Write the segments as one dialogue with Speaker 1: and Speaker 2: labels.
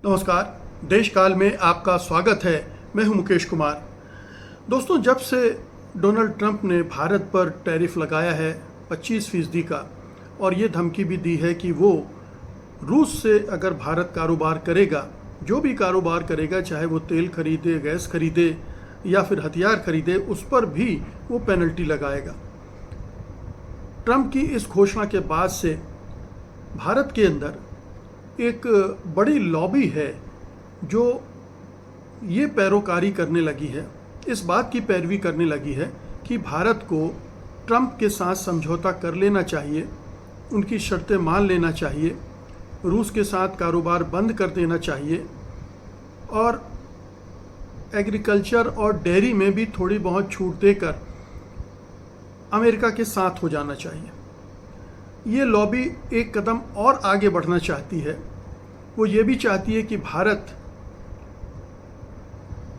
Speaker 1: नमस्कार। देश काल में आपका स्वागत है। मैं हूं मुकेश कुमार। दोस्तों, जब से डोनाल्ड ट्रंप ने भारत पर टैरिफ लगाया है 25% का, और ये धमकी भी दी है कि वो रूस से अगर भारत कारोबार करेगा, जो भी कारोबार करेगा, चाहे वो तेल खरीदे, गैस खरीदे या फिर हथियार खरीदे, उस पर भी वो पेनल्टी लगाएगा। ट्रंप की इस घोषणा के बाद से भारत के अंदर एक बड़ी लॉबी है जो ये पैरोकारी करने लगी है, इस बात की पैरवी करने लगी है कि भारत को ट्रंप के साथ समझौता कर लेना चाहिए, उनकी शर्तें मान लेना चाहिए, रूस के साथ कारोबार बंद कर देना चाहिए और एग्रीकल्चर और डेयरी में भी थोड़ी बहुत छूट देकर अमेरिका के साथ हो जाना चाहिए। ये लॉबी एक कदम और आगे बढ़ना चाहती है। वो ये भी चाहती है कि भारत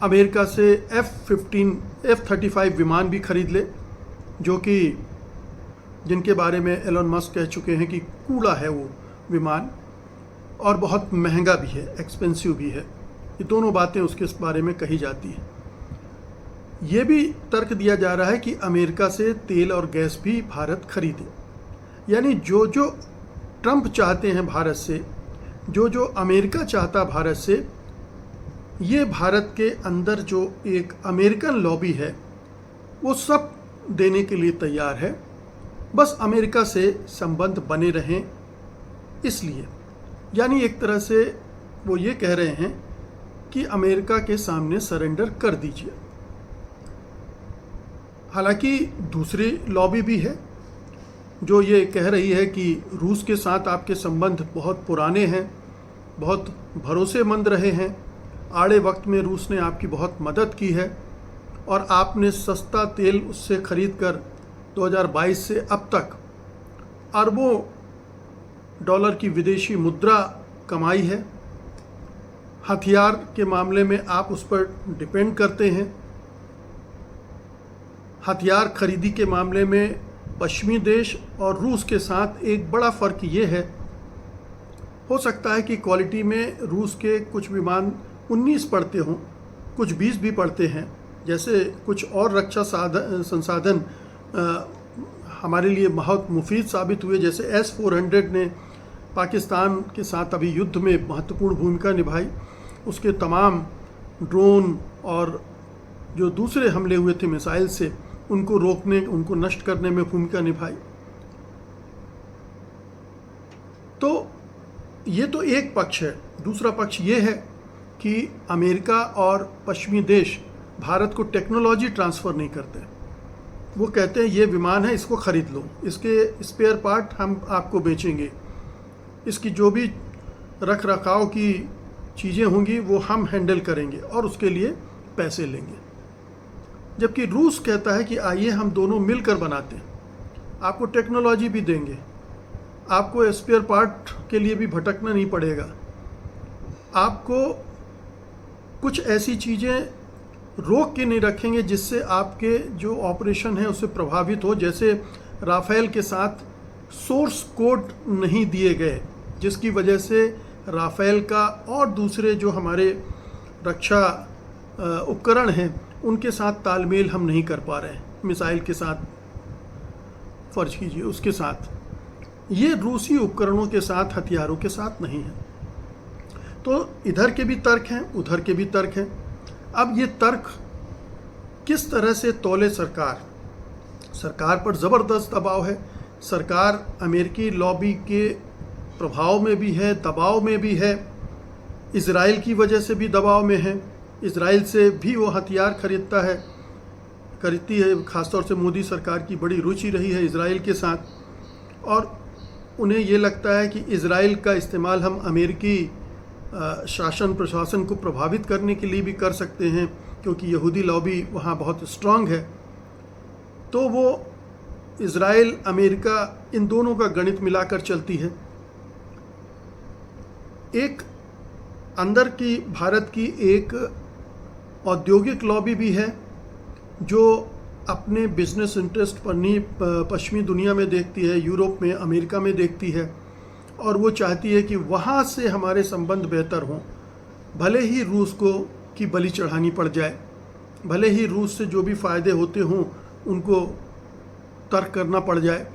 Speaker 1: अमेरिका से F-35 विमान भी खरीद ले, जो कि जिनके बारे में एलन मस्क कह चुके हैं कि कूड़ा है वो विमान, और बहुत महंगा भी है, एक्सपेंसिव भी है। ये दोनों बातें उसके बारे में कही जाती हैं। ये भी तर्क दिया जा रहा है कि अमेरिका से तेल और गैस भी भारत खरीदे। यानी जो जो ट्रंप चाहते हैं भारत से, जो जो अमेरिका चाहता भारत से, ये भारत के अंदर जो एक अमेरिकन लॉबी है वो सब देने के लिए तैयार है। बस अमेरिका से संबंध बने रहें इसलिए। यानी एक तरह से वो ये कह रहे हैं कि अमेरिका के सामने सरेंडर कर दीजिए। हालांकि दूसरी लॉबी भी है जो ये कह रही है कि रूस के साथ आपके संबंध बहुत पुराने हैं, बहुत भरोसेमंद रहे हैं, आड़े वक्त में रूस ने आपकी बहुत मदद की है और आपने सस्ता तेल उससे खरीद कर 2022 से अब तक अरबों डॉलर की विदेशी मुद्रा कमाई है। हथियार के मामले में आप उस पर डिपेंड करते हैं। हथियार खरीदी के मामले में पश्चिमी देश और रूस के साथ एक बड़ा फ़र्क ये है, हो सकता है कि क्वालिटी में रूस के कुछ विमान 19 पड़ते हों, कुछ 20 भी पड़ते हैं, जैसे कुछ और रक्षा संसाधन हमारे लिए बहुत मुफीद साबित हुए, जैसे S-400 ने पाकिस्तान के साथ अभी युद्ध में महत्वपूर्ण भूमिका निभाई। उसके तमाम ड्रोन और जो दूसरे हमले हुए थे मिसाइल से, उनको रोकने, उनको नष्ट करने में भूमिका निभाई। तो ये तो एक पक्ष है। दूसरा पक्ष ये है कि अमेरिका और पश्चिमी देश भारत को टेक्नोलॉजी ट्रांसफ़र नहीं करते। वो कहते हैं ये विमान है, इसको ख़रीद लो, इसके स्पेयर पार्ट हम आपको बेचेंगे, इसकी जो भी रख रखाव की चीज़ें होंगी वो हम हैंडल करेंगे और उसके लिए पैसे लेंगे। जबकि रूस कहता है कि आइए हम दोनों मिलकर बनाते हैं, आपको टेक्नोलॉजी भी देंगे, आपको स्पेयर पार्ट के लिए भी भटकना नहीं पड़ेगा, आपको कुछ ऐसी चीज़ें रोक के नहीं रखेंगे जिससे आपके जो ऑपरेशन है उससे प्रभावित हो। जैसे राफेल के साथ सोर्स कोड नहीं दिए गए, जिसकी वजह से राफेल का और दूसरे जो हमारे रक्षा उपकरण हैं उनके साथ तालमेल हम नहीं कर पा रहे हैं। मिसाइल के साथ फर्ज कीजिए, उसके साथ ये रूसी उपकरणों के साथ, हथियारों के साथ नहीं है। तो इधर के भी तर्क हैं, उधर के भी तर्क हैं। अब ये तर्क किस तरह से तौले सरकार पर ज़बरदस्त दबाव है। सरकार अमेरिकी लॉबी के प्रभाव में भी है, दबाव में भी है, इजराइल की वजह से भी दबाव में है। इजराइल से भी वो हथियार खरीदती है। ख़ासतौर से मोदी सरकार की बड़ी रुचि रही है इजराइल के साथ, और उन्हें ये लगता है कि इजराइल का इस्तेमाल हम अमेरिकी शासन प्रशासन को प्रभावित करने के लिए भी कर सकते हैं, क्योंकि यहूदी लॉबी वहाँ बहुत स्ट्रांग है। तो वो इजराइल, अमेरिका, इन दोनों का गणित मिलाकर चलती है। एक अंदर की भारत की एक औद्योगिक लॉबी भी है जो अपने बिजनेस इंटरेस्ट पर पश्चिमी दुनिया में देखती है, यूरोप में, अमेरिका में देखती है, और वो चाहती है कि वहाँ से हमारे संबंध बेहतर हों, भले ही रूस को की बलि चढ़ानी पड़ जाए, भले ही रूस से जो भी फ़ायदे होते हों उनको तर्क करना पड़ जाए।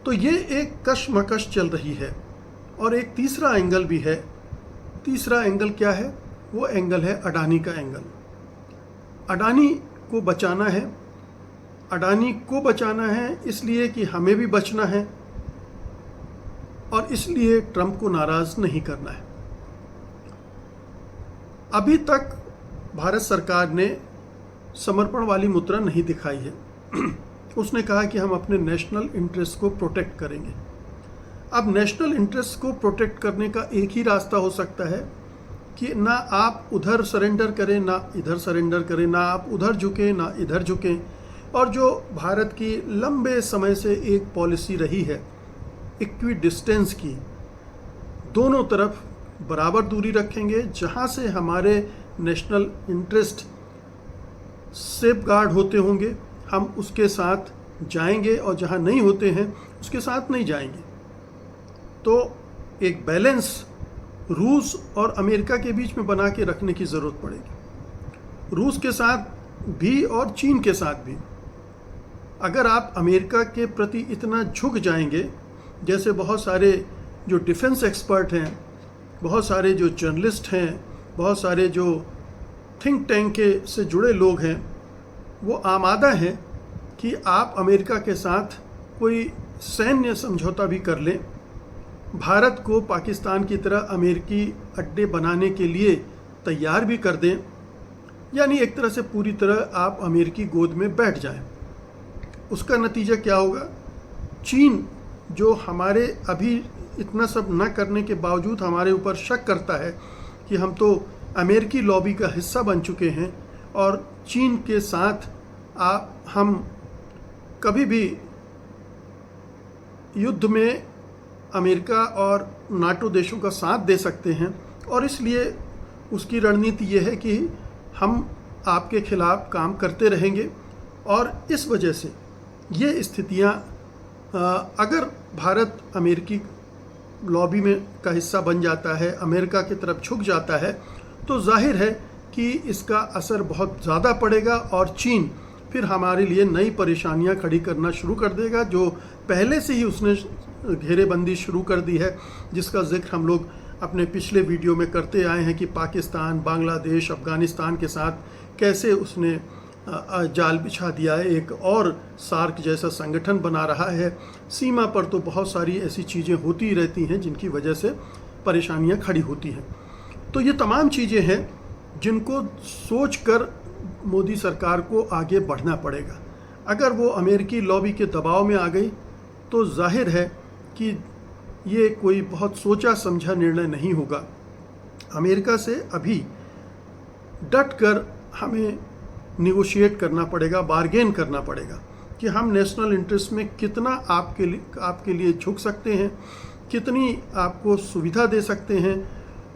Speaker 1: तो ये एक कशमकश चल रही है। और एक तीसरा एंगल भी है। तीसरा एंगल क्या है? वो एंगल है अडानी का एंगल। अडानी को बचाना है। अडानी को बचाना है इसलिए कि हमें भी बचना है, और इसलिए ट्रंप को नाराज़ नहीं करना है। अभी तक भारत सरकार ने समर्पण वाली मुद्रा नहीं दिखाई है। उसने कहा कि हम अपने नेशनल इंटरेस्ट को प्रोटेक्ट करेंगे। अब नेशनल इंटरेस्ट को प्रोटेक्ट करने का एक ही रास्ता हो सकता है कि ना आप उधर सरेंडर करें ना इधर सरेंडर करें, ना आप उधर झुकें ना इधर झुकें। और जो भारत की लंबे समय से एक पॉलिसी रही है इक्वी डिस्टेंस की, दोनों तरफ बराबर दूरी रखेंगे। जहाँ से हमारे नेशनल इंटरेस्ट सेफगार्ड होते होंगे हम उसके साथ जाएंगे, और जहाँ नहीं होते हैं उसके साथ नहीं जाएंगे। तो एक बैलेंस रूस और अमेरिका के बीच में बना के रखने की ज़रूरत पड़ेगी, रूस के साथ भी और चीन के साथ भी। अगर आप अमेरिका के प्रति इतना झुक जाएंगे, जैसे बहुत सारे जो डिफेंस एक्सपर्ट हैं, बहुत सारे जो जर्नलिस्ट हैं, बहुत सारे जो थिंक टैंक के से जुड़े लोग हैं, वो आमादा हैं कि आप अमेरिका के साथ कोई सैन्य समझौता भी कर लें, भारत को पाकिस्तान की तरह अमेरिकी अड्डे बनाने के लिए तैयार भी कर दें, यानी एक तरह से पूरी तरह आप अमेरिकी गोद में बैठ जाएं। उसका नतीजा क्या होगा? चीन जो हमारे अभी इतना सब न करने के बावजूद हमारे ऊपर शक करता है कि हम तो अमेरिकी लॉबी का हिस्सा बन चुके हैं, और चीन के साथ हम कभी भी युद्ध में अमेरिका और नाटो देशों का साथ दे सकते हैं, और इसलिए उसकी रणनीति ये है कि हम आपके खिलाफ काम करते रहेंगे। और इस वजह से ये स्थितियां, अगर भारत अमेरिकी लॉबी में का हिस्सा बन जाता है, अमेरिका की तरफ झुक जाता है, तो जाहिर है कि इसका असर बहुत ज़्यादा पड़ेगा, और चीन फिर हमारे लिए नई परेशानियां खड़ी करना शुरू कर देगा, जो पहले से ही उसने घेरेबंदी शुरू कर दी है, जिसका जिक्र हम लोग अपने पिछले वीडियो में करते आए हैं कि पाकिस्तान, बांग्लादेश, अफ़गानिस्तान के साथ कैसे उसने जाल बिछा दिया है, एक और सार्क जैसा संगठन बना रहा है। सीमा पर तो बहुत सारी ऐसी चीज़ें होती रहती हैं जिनकी वजह से परेशानियां खड़ी होती हैं। तो ये तमाम चीज़ें हैं जिनको सोचकर मोदी सरकार को आगे बढ़ना पड़ेगा। अगर वो अमेरिकी लॉबी के दबाव में आ गई तो जाहिर है कि ये कोई बहुत सोचा समझा निर्णय नहीं होगा। अमेरिका से अभी डट कर हमें निगोशिएट करना पड़ेगा, बार्गेन करना पड़ेगा कि हम नेशनल इंटरेस्ट में कितना आपके लिए झुक सकते हैं, कितनी आपको सुविधा दे सकते हैं,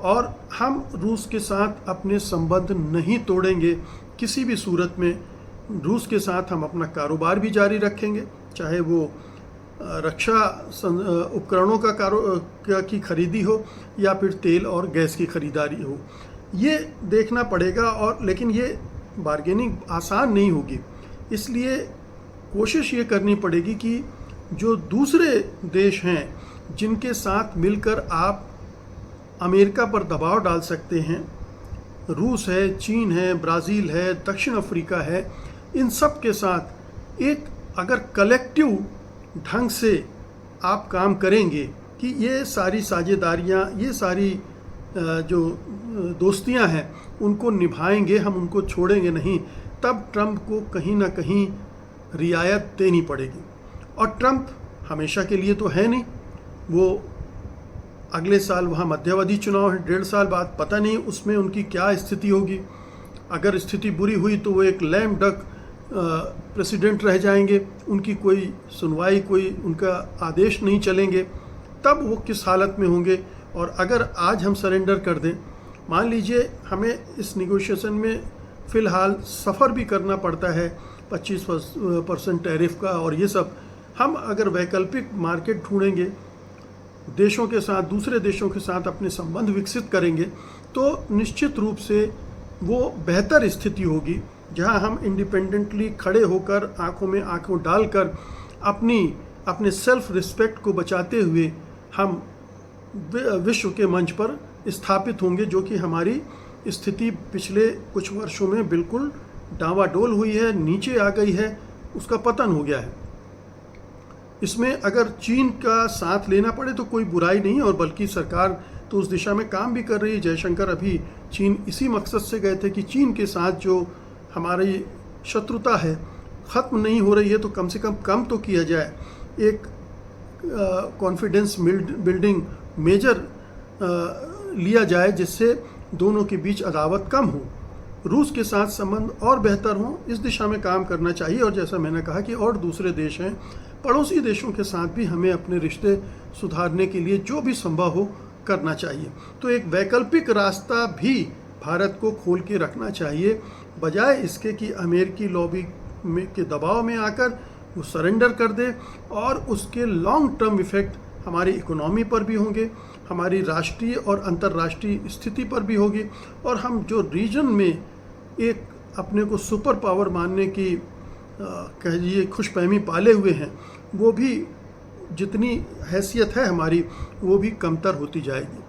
Speaker 1: और हम रूस के साथ अपने संबंध नहीं तोड़ेंगे किसी भी सूरत में। रूस के साथ हम अपना कारोबार भी जारी रखेंगे, चाहे वो रक्षा उपकरणों की खरीदी हो या फिर तेल और गैस की खरीदारी हो, ये देखना पड़ेगा। और लेकिन ये बार्गेनिंग आसान नहीं होगी, इसलिए कोशिश ये करनी पड़ेगी कि जो दूसरे देश हैं जिनके साथ मिलकर आप अमेरिका पर दबाव डाल सकते हैं, रूस है, चीन है, ब्राज़ील है, दक्षिण अफ्रीका है, इन सब के साथ एक अगर कलेक्टिव ढंग से आप काम करेंगे कि ये सारी साझेदारियाँ, ये सारी जो दोस्तियां हैं उनको निभाएंगे, हम उनको छोड़ेंगे नहीं, तब ट्रंप को कहीं ना कहीं रियायत देनी पड़ेगी। और ट्रंप हमेशा के लिए तो है नहीं, वो अगले साल वहाँ मध्यावधि चुनाव है, 1.5 साल बाद, पता नहीं उसमें उनकी क्या स्थिति होगी। अगर स्थिति बुरी हुई तो वो एक लैम डक प्रेसिडेंट रह जाएंगे, उनकी कोई सुनवाई, कोई उनका आदेश नहीं चलेंगे, तब वो किस हालत में होंगे। और अगर आज हम सरेंडर कर दें, मान लीजिए हमें इस निगोशिएशन में फ़िलहाल सफ़र भी करना पड़ता है 25% टैरिफ का और ये सब, हम अगर वैकल्पिक मार्केट ढूंढेंगे देशों के साथ, दूसरे देशों के साथ अपने संबंध विकसित करेंगे तो निश्चित रूप से वो बेहतर स्थिति होगी, जहां हम इंडिपेंडेंटली खड़े होकर, आंखों में आंखों डालकर अपने सेल्फ रिस्पेक्ट को बचाते हुए हम विश्व के मंच पर स्थापित होंगे, जो कि हमारी स्थिति पिछले कुछ वर्षों में बिल्कुल डावाडोल हुई है, नीचे आ गई है, उसका पतन हो गया है। इसमें अगर चीन का साथ लेना पड़े तो कोई बुराई नहीं, और बल्कि सरकार तो उस दिशा में काम भी कर रही है। जयशंकर अभी चीन इसी मकसद से गए थे कि चीन के साथ जो हमारी शत्रुता है ख़त्म नहीं हो रही है तो कम से कम तो किया जाए। एक कॉन्फिडेंस बिल्डिंग मेजर लिया जाए जिससे दोनों के बीच अदावत कम हो, रूस के साथ संबंध और बेहतर हों, इस दिशा में काम करना चाहिए। और जैसा मैंने कहा कि और दूसरे देश हैं, पड़ोसी देशों के साथ भी हमें अपने रिश्ते सुधारने के लिए जो भी संभव हो करना चाहिए। तो एक वैकल्पिक रास्ता भी भारत को खोल के रखना चाहिए, बजाय इसके कि अमेरिकी लॉबी के दबाव में आकर वो सरेंडर कर दे, और उसके लॉन्ग टर्म इफ़ेक्ट हमारी इकोनॉमी पर भी होंगे, हमारी राष्ट्रीय और अंतर्राष्ट्रीय स्थिति पर भी होगी, और हम जो रीजन में एक अपने को सुपर पावर मानने की कहिए खुशफहमी पाले हुए हैं, वो भी जितनी हैसियत है हमारी वो भी कमतर होती जाएगी।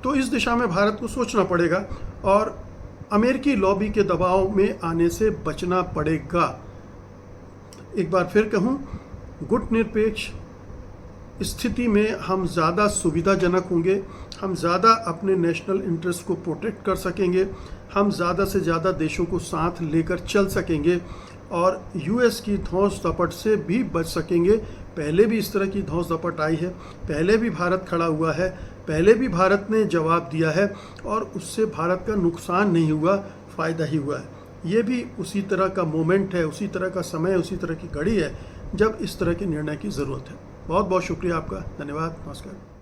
Speaker 1: तो इस दिशा में भारत को सोचना पड़ेगा और अमेरिकी लॉबी के दबाव में आने से बचना पड़ेगा। एक बार फिर कहूँ, गुट निरपेक्ष स्थिति में हम ज़्यादा सुविधाजनक होंगे, हम ज़्यादा अपने नेशनल इंटरेस्ट को प्रोटेक्ट कर सकेंगे, हम ज़्यादा से ज़्यादा देशों को साथ लेकर चल सकेंगे और यूएस की धौंस दपट से भी बच सकेंगे। पहले भी इस तरह की धौंस दपट आई है, पहले भी भारत खड़ा हुआ है, पहले भी भारत ने जवाब दिया है और उससे भारत का नुकसान नहीं हुआ, फ़ायदा ही हुआ है। ये भी उसी तरह का मोमेंट है, उसी तरह का समय, उसी तरह की घड़ी है जब इस तरह के निर्णय की ज़रूरत है। बहुत बहुत शुक्रिया आपका, धन्यवाद, नमस्कार।